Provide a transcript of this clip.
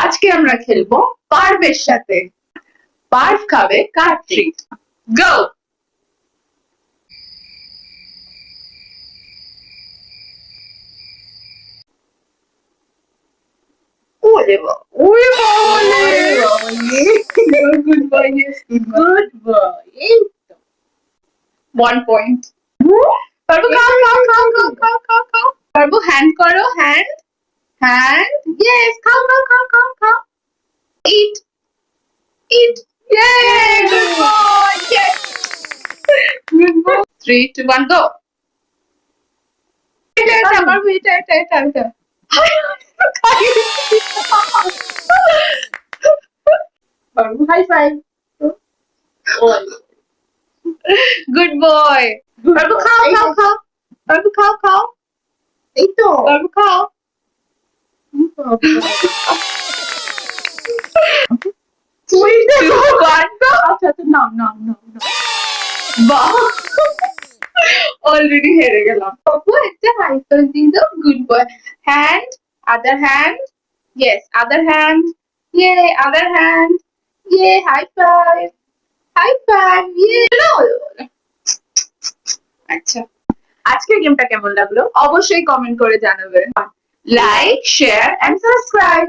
আজকে আমরা খেলবো পার্ভের সাথে। পার্ভ খাবে কার ট্রিট। গো। ওরে বাবা, ওরে বাবা, good boy, good boy. 1 point. পারবো খাও খাও খাও খাও খাও খাও খাও। পারবো হ্যান্ড করো, হ্যান্ড হ্যান্ড, ইয়েস, খাও খাও খাও খাও খাও। ইট ইট, ইয়ে, good boy, yes, good boy. 3 2 1 গো। এটা আমার এটা এটা এটা এটা। পারবো হাই ফাইভ। Good boy. পারবো খাও খাও খাও। পারবো খাও খাও। এই তো পারবো খাও। অলরেডি হেরে গেলাম। পাপু একটা হাই ফাইভ দিন দাও। Good boy. Hand, other hand, yes, other hand, ইয়ে, আদার হ্যান্ড, ইয়ে, হাই ফাইভ, হাই ফাইভ, ইয়ে। আচ্ছা, আজকের গেমটা কেমন লাগলো অবশ্যই কমেন্ট করে জানাবেন। Like, share and subscribe.